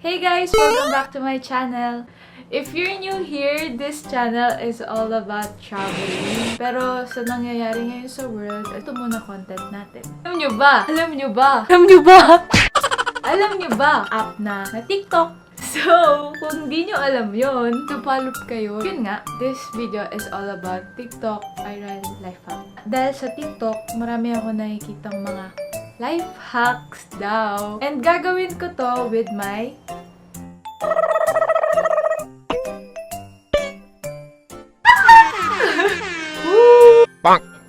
Hey guys! Welcome back to my channel. If you're new here, this channel is all about traveling. Pero sa nangyayari ngayon sa world, ito muna content natin. Alam nyo ba? Alam nyo ba? Alam nyo ba? Alam nyo ba? App na TikTok. So, kung di nyo alam yun, napalop kayo. Yun nga, this video is all about TikTok viral life hack. Dahil sa TikTok, marami ako nakikitang mga life hacks daw. And gagawin ko to with my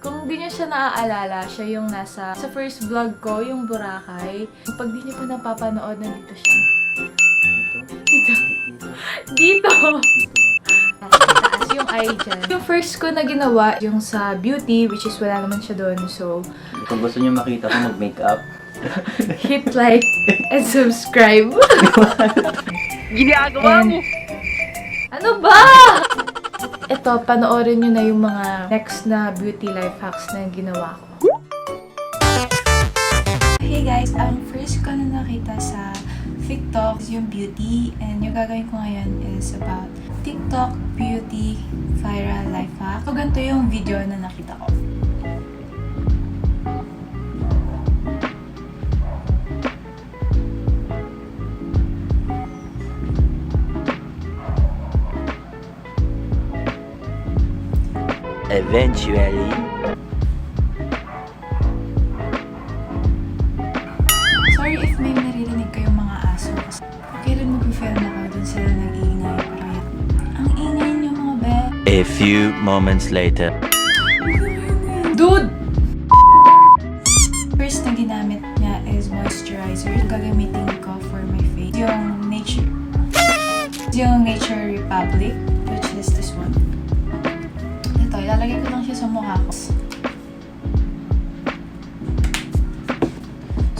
Kung di nyo siya naaalala, siya yung nasa sa first vlog ko, yung Boracay. Pag di nyo pa napapanood, nandito siya. Dito. Dito. Nasa taas yung eye dyan. Yung first ko na ginawa, yung sa beauty, which is wala naman siya doon. So, kung gusto nyo makita ko mag-makeup, hit like and subscribe. Ginagawa mo! Ano ba? Ito, panoorin nyo na yung mga next na beauty life hacks na ginawa ko. Hey guys, ang first ko na nakita sa TikTok is yung beauty. And yung gagawin ko ngayon is about TikTok beauty viral life hack. So, ganito yung video na nakita ko. eventually, Sorry if may naririnig kayong mga aso. Okay rin mag-film ako dun sila nag-iingay. Pero ang ingay niyo mga be. a few moments later. Dude! First na ginamit niya is moisturizer. Gagamitin ko for my face. Yung Nature Republic, which is this one. Ito, ilalagay ko lang siya sa mukha ko.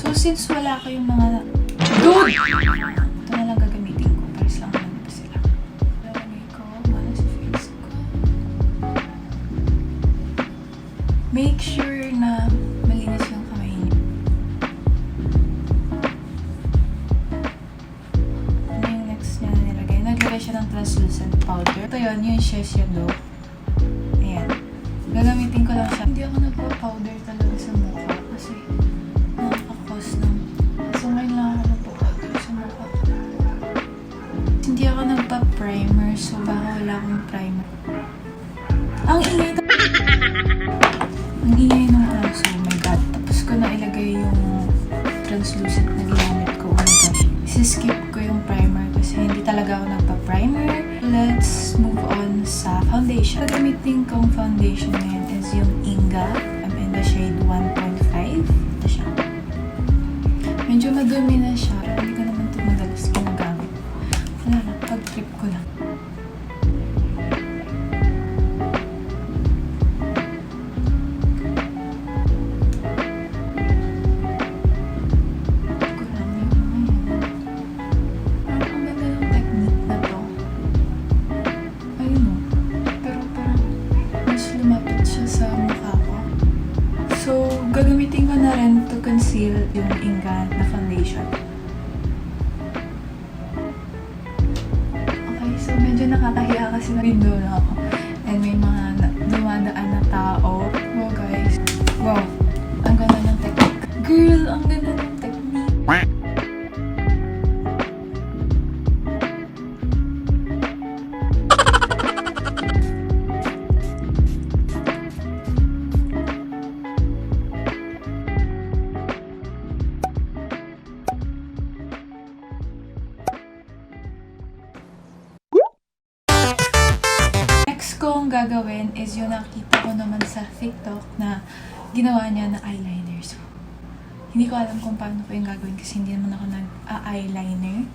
So, since wala kayong mga... Dude! Ito na lang gagamitin ko. Paris lang naman pa sila. Ilalagay ko muna sa face ko. Make sure na malinis yung kamay niyo. Ano yung next niya na nilagay? Naglagay siya ng translucent powder. Ito yun, yung shadow. Ayan. Gagamitin ko lang siya. Hindi ako nagpa-powder talaga sa mukha kasi nakaka-cause ng... So ngayon lang ako nagpa-powder sa mukha. Hindi ako nagpa-primer, so baka wala akong primer. Ang ingay Ang ingay ng aso, oh my god. Tapos ko na ilagay yung translucent na ginamit ko. Oh my gosh. Isiskip ko yung primer kasi hindi talaga ako nagpa-primer. Let's move on sa foundation. Gagamitin kong foundation ngayon is yung Inga. I'm in the shade 1.5. Ito siya. Medyo madumi na siya. Pero hindi ko naman ito madalas ginagamit. Wala lang, pag-trip ko lang. Gagamitin ko na rin to conceal yung Inga na foundation. Okay, so medyo nakakahiya kasi na window na ako. And may mga dumadaan na tao. Wow guys. Wow. Ang ganda ng technique. Girl, ang ganda ng technique. Kung gagawin is yung nakita ko naman sa TikTok na ginawa niya na eyeliner. So, hindi ko alam kung paano ko yung gagawin kasi hindi naman ako nag-eyeliner.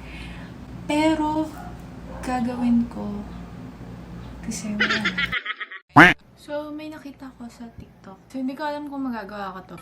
Pero, gagawin ko kasi wala. So, may nakita ko sa TikTok. So, hindi ko alam kung magagawa ko to.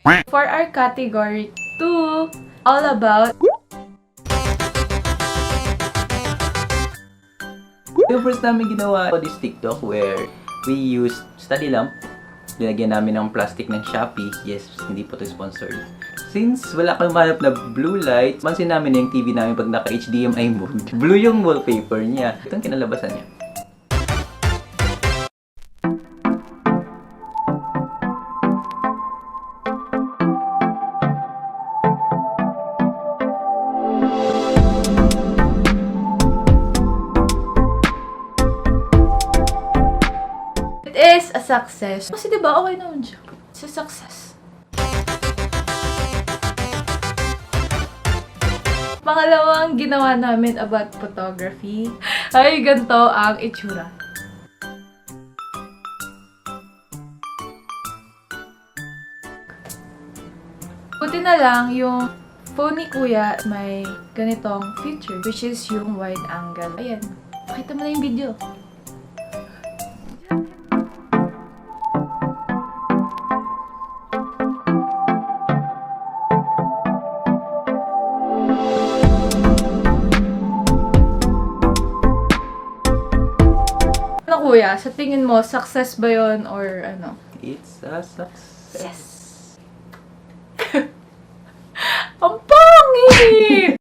For our category 2, all about Yung first namin ginawa this TikTok where we used study lamp. Linagyan namin ng plastic ng Shopee. Yes, hindi po ito sponsored. Since wala kang manap na blue light, pansin namin yung TV namin pag naka-HDMI mode. Blue yung wallpaper niya. Ito ang kinalabasan niya. is a success. Kasi diba, okay naman siya. It's a success. Pangalawang ginawa namin about photography ay ganito ang itsura. Buti na lang yung phone ni Kuya may ganitong feature which is yung wide angle. Ayan. Pakita mo na yung video. Ano Kuya? Sa tingin mo, success ba yun or ano? It's a success. Yes! Ang pangit!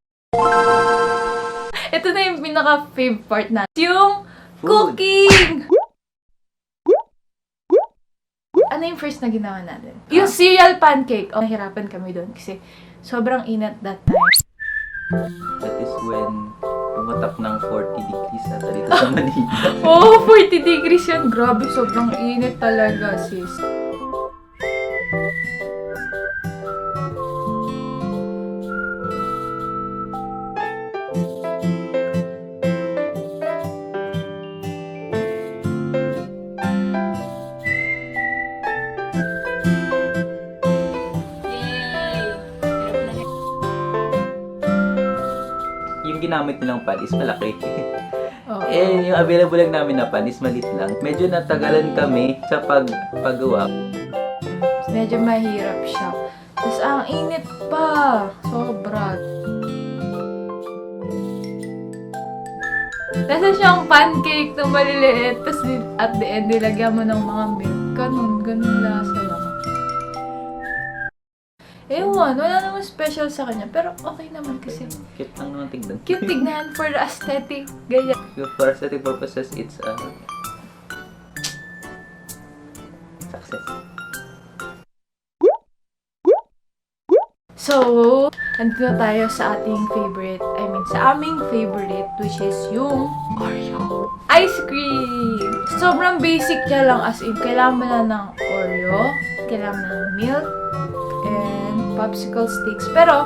Ito na yung pinaka-fave part na. Yung cooking! Ano yung first na ginawa natin? Yung cereal pancake. Oh, nahirapan kami doon kasi sobrang inat that time. That is when tumatak ng 40 degrees ata dito sa Manila. Oh, 40 degrees yan. Grabe, sobrang init talaga, sis. Yung ginamit nilang pan is malaki. Oo. Eh, yung available lang namin na pan is maliit lang. Medyo natagalan kami sa paggawa. Medyo mahirap siya. Tapos ang init pa. Sobra. Nasa siyang pancake na maliliit. Tapos at the end, nilagyan mo ng mga milk. Ganun lasa lang. Ewan, wala namang special sa kanya. Pero okay naman kasi. Cute lang naman tignan. Cute tignan for the aesthetic. Ganyan. For aesthetic purposes, it's a success. So, andito na tayo sa ating favorite. Sa aming favorite, which is yung Oreo ice cream. Sobrang basic niya lang, as in, kailangan mo lang ng Oreo, kailangan mo ng milk, and popsicle sticks. Pero,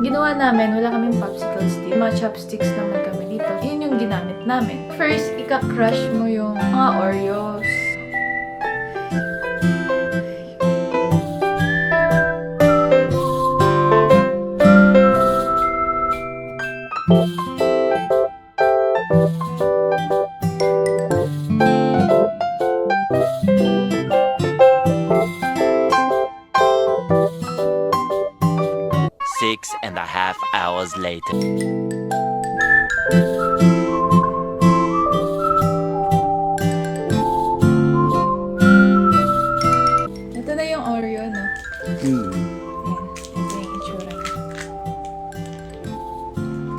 ginawa namin, wala kaming popsicle stick. Mga chopsticks naman kami dito. Yun yung ginamit namin. First, ika-crush mo yung mga Oreos. Six and a half hours later. Ito na yung Oreo, no? Ayan. Ito yung itsura niya.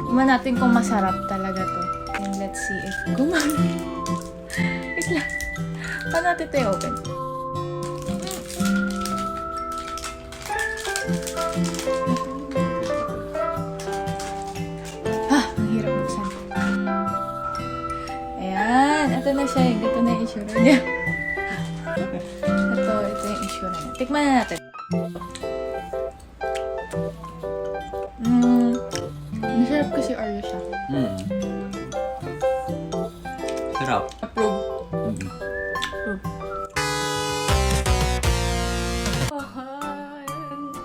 Tignan natin kung masarap talaga to. And let's see if gumana. Wait lang. Paano natin ito i-open? Ang hirap buksan. Ayan. Ito na siya. Ito na yung itsura niya. Ito yung issue na. Tikman na natin. Masarap kasi Oreo siya. Sarap. Approve. Approve.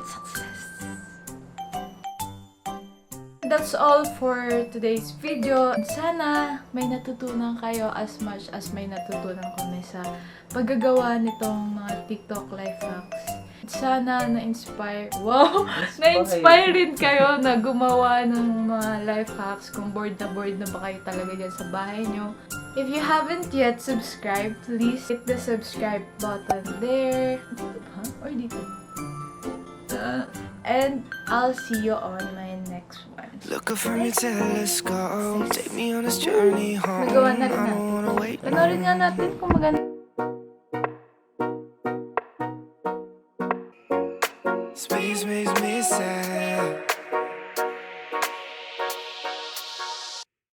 Success. That's all for today's video. Sana may natutunan kayo as much as may natutunan kami sa paggagawa nitong mga TikTok life hacks. Sana na-inspire. Wow! Na-inspire rin kayo na gumawa ng mga life hacks kung bored na ba kayo talaga dyan sa bahay nyo. If you haven't yet subscribed, please hit the subscribe button there. Or dito. And I'll see you on my next one. Look up from your telescope, take me on this journey home. Nagawa na I rin don't wanna natin. wait. Panorin nga natin kung maganda. Space makes me sad.